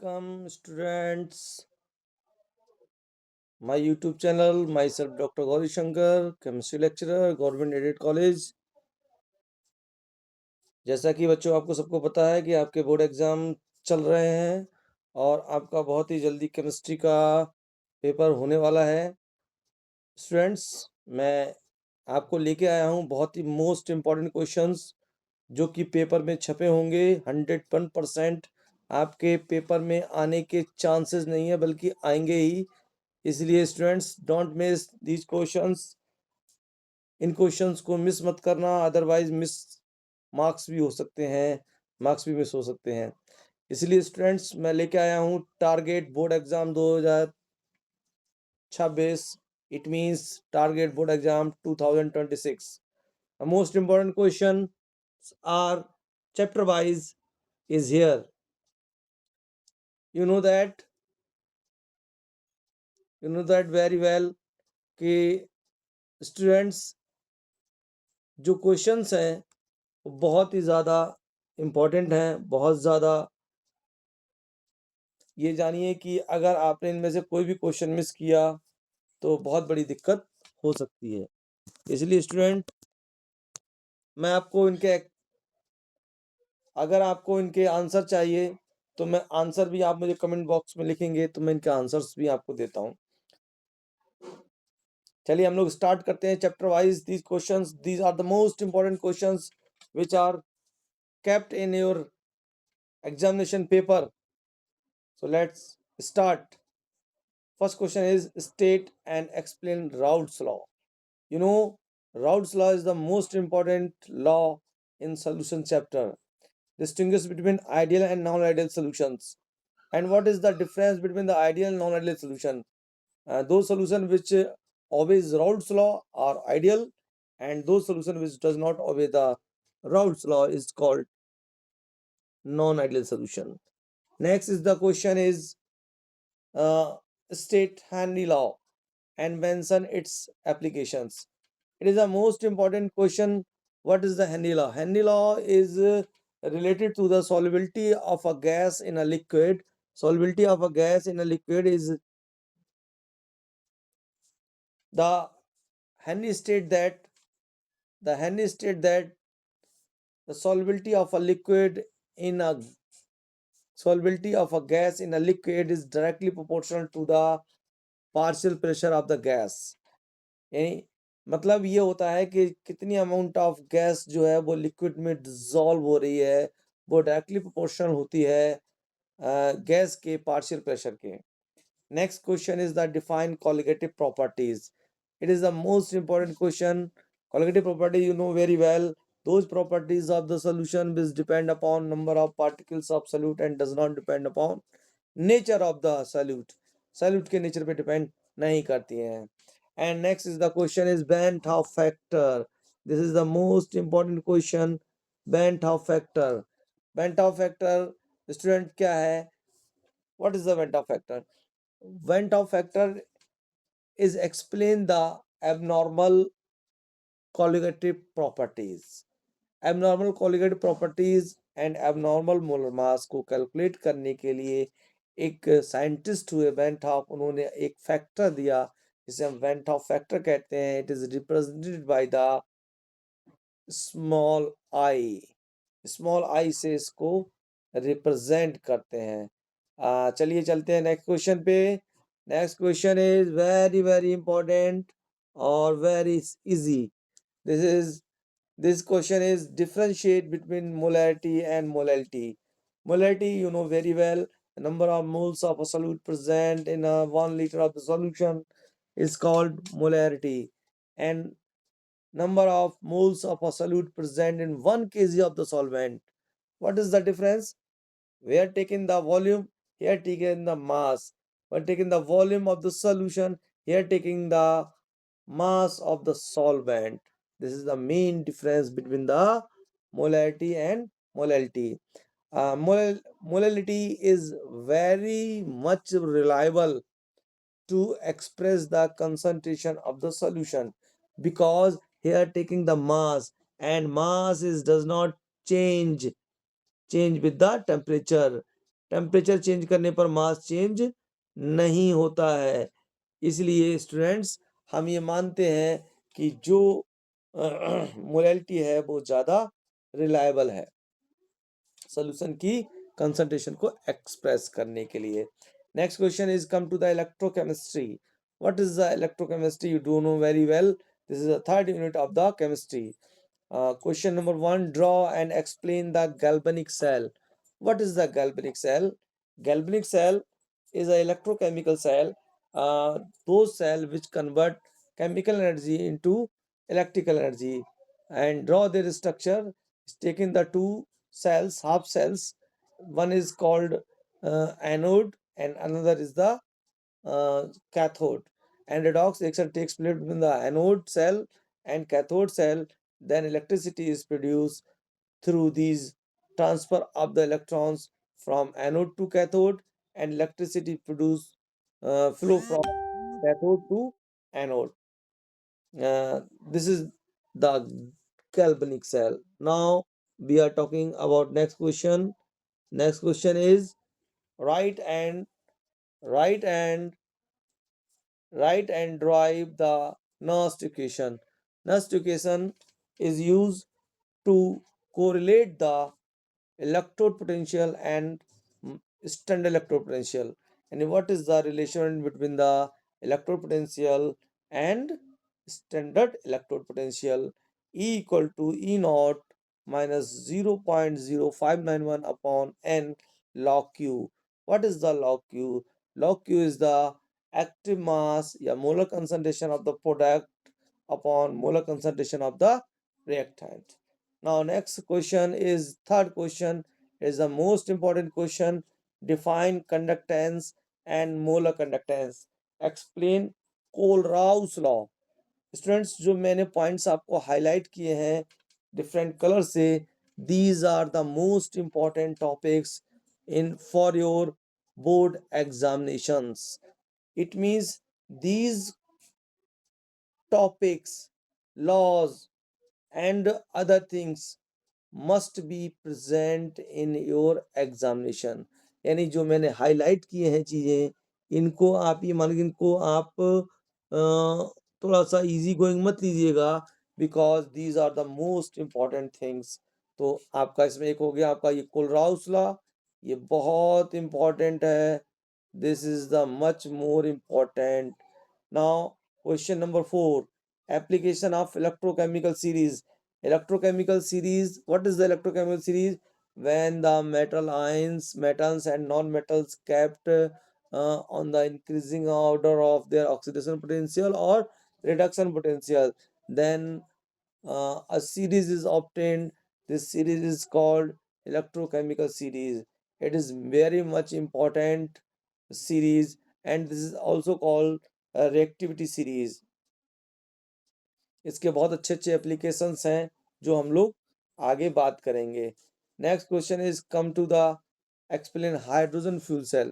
Welcome, students. My YouTube channel, myself Dr. Gauri Shankar, chemistry lecturer, Government Aided College. जैसा कि बच्चों आपको सबको पता है कि आपके बोर्ड एग्जाम चल रहे हैं और आपका बहुत ही जल्दी केमिस्ट्री का पेपर होने वाला है। स्टूडेंट्स, मैं आपको लेके आया हूँ बहुत ही मोस्ट इम्पॉर्टेंट क्वेश्चंस जो कि पेपर में छपे होंगे। 101% आपके पेपर में आने के चांसेस नहीं है बल्कि आएंगे ही। इसलिए students don't miss these questions. In questions को मिस मत करना, अदरवाइज मार्क्स भी हो सकते हैं, मार्क्स भी मिस हो सकते हैं। इसलिए स्टूडेंट्स मैं लेके आया हूँ target board exam 2026। It means target board exam 2026। The most important questions are chapter wise is here. You know that very well कि स्टूडेंट्स जो क्वेश्चंस हैं वो बहुत ही ज़्यादा इम्पोर्टेंट हैं, बहुत ज़्यादा। ये जानिए कि अगर आपने इनमें से कोई भी क्वेश्चन मिस किया तो बहुत बड़ी दिक्कत हो सकती है। इसलिए स्टूडेंट मैं आपको अगर आपको इनके आंसर चाहिए तो मैं आंसर भी, आप मुझे कमेंट बॉक्स में लिखेंगे तो मैं इनके आंसर्स भी आपको देता हूँ। चलिए हम लोग स्टार्ट करते हैं chapter wise these questions. These are the most important questions which are kept in your examination paper. So let's start. First question is state and explain Raoult's law. You know, Raoult's law is the most important law in solution chapter. Distinguish between ideal and non-ideal solutions. And what is the difference between the ideal and non-ideal solution? Those solutions which obeys Raoult's law are ideal, and those solutions which does not obey the Raoult's law is called non-ideal solution. Next is the question is state Henry law and mention its applications. It is the most important question. What is the Henry law? Henry law is related to the solubility of a gas in a liquid. Solubility of a gas in a liquid is the Henry state that the solubility of a liquid in a solubility of a gas in a liquid is directly proportional to the partial pressure of the gas. यानी मतलब ये होता है कि कितनी amount of gas जो है वो लिक्विड में डिजोल्व हो रही है, वो डायरेक्टली प्रोपोर्शनल होती है गैस के पार्शियल प्रेशर के। Next question is the define colligative properties. It is the most important question. Colligative property you know very well. Those properties of the solution which depend upon number of particles of solute and does not depend upon nature of the solute. Solute के nature पे depend नहीं करती हैं. And next is the question is Bandt factor. This is the most important question. Bandt factor. Bandt factor student क्या है? What is the Bandt factor? Bandt factor is explain the abnormal colligative properties. Abnormal colligative properties and abnormal molar mass को calculate करने के लिए एक scientist हुए went half, उन्होंने एक फैक्टर दिया जिसे हम वेंट हॉफ फैक्टर कहते हैं. It is represented by the small i. Small i से इसको रिप्रेजेंट करते हैं. चलिए चलते हैं नेक्स्ट क्वेश्चन पे. Next question is very very important और very easy. This question is differentiate between molarity and molality. Molarity, you know very well, the number of moles of a solute present in a 1 liter of the solution is called molarity. And number of moles of a solute present in 1 kg of the solvent. What is the difference? We are taking the volume, here taking the mass. We are taking the volume of the solution, here taking the mass of the solvent. This is the main difference between the molarity and molality. Molality is very much reliable to express the concentration of the solution, because here taking the mass, and mass is does not change with the temperature. Temperature change करने पर mass change नहीं होता है। इसलिए students हम ये मानते हैं कि जो मोलैलिटी है वो ज़्यादा रिलायबल है सोल्यूशन की कंसंट्रेशन को एक्सप्रेस करने के लिए। Next question is come to the electrochemistry. What is the electrochemistry? You do know very well, this is the third unit of the chemistry. Question number 1, draw and explain the galvanic cell. What is the galvanic cell? Galvanic cell is an electrochemical cell, those cell which convert chemical energy into electrical energy. And draw their structure. Taking the two cells, half cells, one is called anode and another is the cathode. And redox reaction takes place between the anode cell and cathode cell. Then electricity is produced through these transfer of the electrons from anode to cathode, and electricity produced flow from cathode to anode. This is the galvanic cell. Now we are talking about next question. Next question is write and write and write and derive the Nernst equation. Nernst equation is used to correlate the electrode potential and standard electrode potential. And what is the relation between the electrode potential and standard electrode potential? E equal to E naught minus 0.0591 upon N log Q. What is the log Q? Log Q is the active mass या molar concentration of the product upon molar concentration of the reactant. Now next question is third question is the most important question. Define conductance and molar conductance. Explain Kohlrausch law. Students जो मैंने points आपको highlight किए हैं different colour से, these are the most important topics in for your board examinations. It means these topics, laws and other things must be present in your examination. यानी जो मैंने highlight किए हैं चीज़ें, इनको आप ये मान लीजिए, इनको आप थोड़ा सा इजी गोइंग मत लीजिएगा, because these are the most important things. तो आपका इसमें एक हो गया आपका ये कोलराउस लॉ, ये बहुत इम्पॉर्टेंट है. This is the much more important. Now question number 4, application of electrochemical series. Electrochemical series, what is the electrochemical series? When the metal ions, metals and non-metals kept on the increasing order of their oxidation potential or reduction potential, then a series is obtained. This series is called electrochemical series. It is very much important series, and this is also called a reactivity series. इसके बहुत अच्छे अच्छे applications हैं जो हम लोग आगे बात करेंगे. Next question is come to the explain hydrogen fuel cell.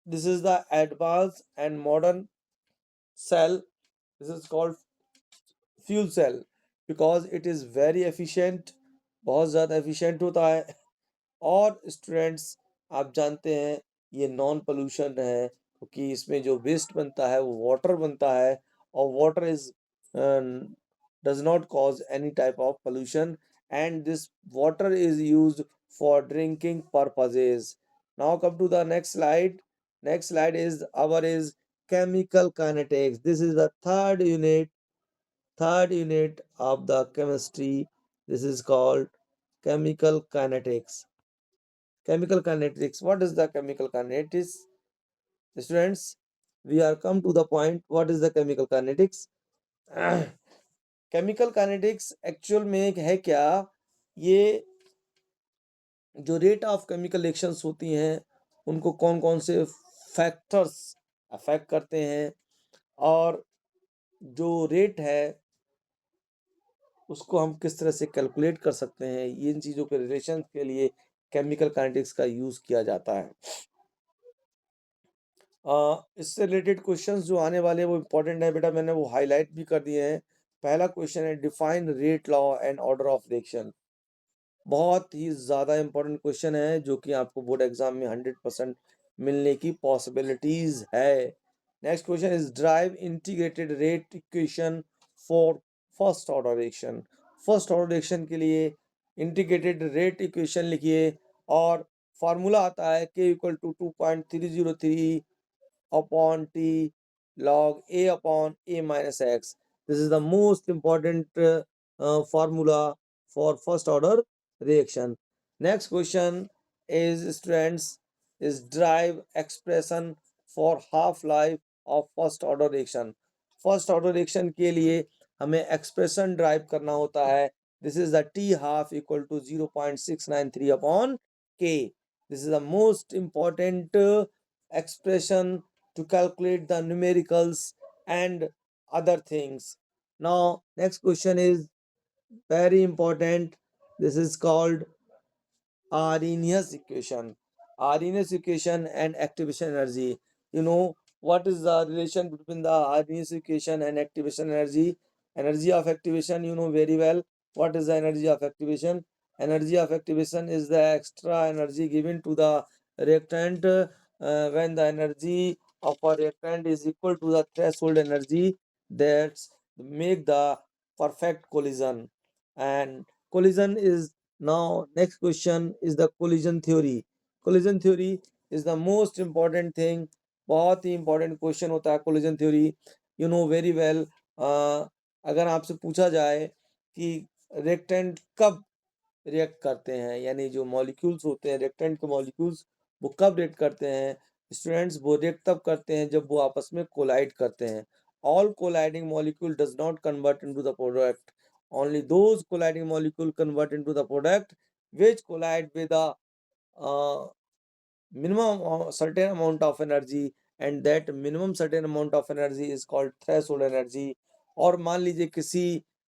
This is the advance and modern cell. This is called fuel cell because it is very efficient, बहुत ज़्यादा एफिशिएंट होता है. और स्टूडेंट्स आप जानते हैं ये नॉन पोल्यूशन है, क्योंकि इसमें जो वेस्ट बनता है वो वाटर बनता है, और water is does not cause any type of pollution, and this water is used for drinking purposes. Now come to the next slide. Next slide is our is chemical kinetics. This is the third unit of the chemistry. This is called chemical kinetics. Chemical kinetics. What is the chemical kinetics? Students, we are come to the point. What is the chemical kinetics? Chemical kinetics actual में है क्या? ये जो rate of chemical reactions होती हैं उनको कौन कौन से फैक्टर्स अफेक्ट करते हैं, और जो रेट है उसको हम किस तरह से कैलकुलेट कर सकते हैं, ये इन चीज़ों के रिलेशन के लिए केमिकल काइनेटिक्स का यूज़ किया जाता है. इससे रिलेटेड क्वेश्चंस जो आने वाले हैं वो इम्पोर्टेंट है बेटा, मैंने वो हाईलाइट भी कर दिए हैं. पहला क्वेश्चन है define rate law and order of reaction. बहुत ही ज़्यादा इम्पोर्टेंट क्वेश्चन है जो कि आपको बोर्ड एग्जाम में 100% मिलने की पॉसिबिलिटीज है। Next question is drive integrated rate equation for first order reaction. First order reaction के लिए इंटीग्रेटेड रेट इक्वेशन लिखिए और फॉर्मूला आता है k equal to 2.303 upon t log a upon a minus x. This is the most important formula for first order reaction. Next question is students is drive expression for half life of first order reaction. First order reaction के लिए हमें expression drive करना होता है. This is the t half equal to 0.693 upon k. This is the most important expression to calculate the numericals and other things. Now, next question is very important. This is called Arrhenius equation. Arrhenius equation and activation energy. You know what is the relation between the Arrhenius equation and activation energy? Energy of activation, you know very well. What is the energy of activation? Energy of activation is the extra energy given to the reactant when the energy of a reactant is equal to the threshold energy that make the perfect collision. And collision is now next question is the collision theory. Collision theory is the most important thing. बहुत ही important question होता है collision theory. You know very well. अगर आपसे पूछा जाए कि reactant कब react करते हैं, यानी जो मॉलिक्यूल्स होते हैं रिएक्टेंट के मॉलिक्यूल्स वो कब रिएक्ट करते हैं स्टूडेंट्स, वो रिएक्ट तब करते हैं जब वो आपस में कोलाइड करते हैं. All colliding molecule does not convert into the product, only those colliding molecule convert into the product which collide with the minimum certain amount of energy, and that minimum certain amount of energy is called threshold energy. और मान लीजिए किसी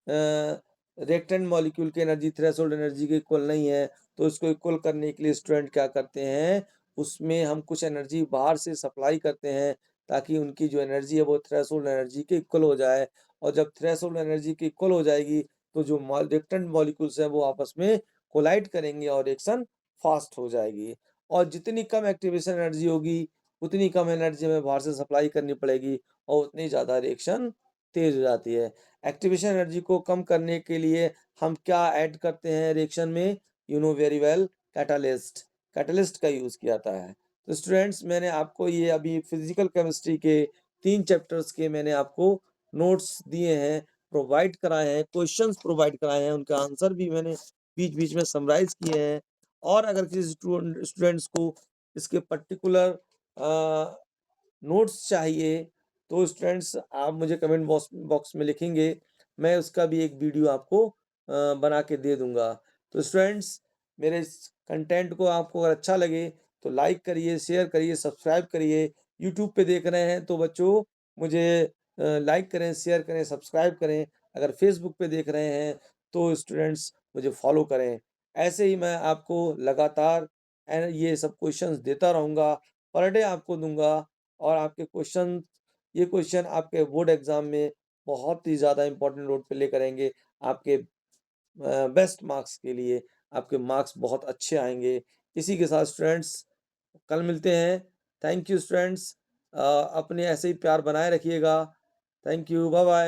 reactant molecule की energy threshold energy के equal नहीं है तो इसको इक्वल करने के लिए स्टूडेंट क्या करते हैं, उसमें हम कुछ एनर्जी बाहर से सप्लाई करते हैं ताकि उनकी जो एनर्जी है वो थ्रेशोल्ड एनर्जी के इक्वल हो जाए. और जब थ्रेशोल्ड एनर्जी के इक्वल हो जाएगी तो जो रिएक्टेंट मॉलिक्यूल्स हैं वो आपस में कोलाइड करेंगे और रिएक्शन फास्ट हो जाएगी. और जितनी कम एक्टिवेशन एनर्जी होगी उतनी कम एनर्जी हमें बाहर से सप्लाई करनी पड़ेगी और उतनी ज़्यादा रिएक्शन तेज हो जाती है. एक्टिवेशन एनर्जी को कम करने के लिए हम क्या ऐड करते हैं रिएक्शन में, you know very well, catalyst. Catalyst का यूज़ किया जाता है. तो स्टूडेंट्स मैंने आपको ये अभी फिजिकल केमिस्ट्री के 3 चैप्टर्स के मैंने आपको नोट्स दिए हैं, प्रोवाइड कराए हैं, क्वेश्चंस प्रोवाइड कराए हैं, उनका आंसर भी मैंने बीच बीच में समराइज किए हैं. और अगर किसी स्टूडेंट्स को इसके पर्टिकुलर नोट्स चाहिए तो स्टूडेंट्स आप मुझे कमेंट बॉक्स में लिखेंगे, मैं उसका भी एक वीडियो आपको बना के दे दूंगा. तो स्टूडेंट्स मेरे इस कंटेंट को आपको अगर अच्छा लगे तो लाइक करिए, शेयर करिए, सब्सक्राइब करिए. यूट्यूब पे देख रहे हैं तो बच्चों मुझे लाइक करें, शेयर करें, सब्सक्राइब करें. अगर फेसबुक पे देख रहे हैं तो स्टूडेंट्स मुझे फॉलो करें. ऐसे ही मैं आपको लगातार ये सब क्वेश्चंस देता रहूँगा, पर डे आपको दूंगा. और आपके क्वेश्चन ये क्वेश्चन आपके बोर्ड एग्जाम में बहुत ही ज़्यादा इंपॉर्टेंट रोल प्ले करेंगे. आपके बेस्ट मार्क्स के लिए आपके मार्क्स बहुत अच्छे आएंगे. इसी के साथ स्टूडेंट्स कल मिलते हैं. थैंक यू स्टूडेंट्स, अपने ऐसे ही प्यार बनाए रखिएगा. Thank you, bye bye.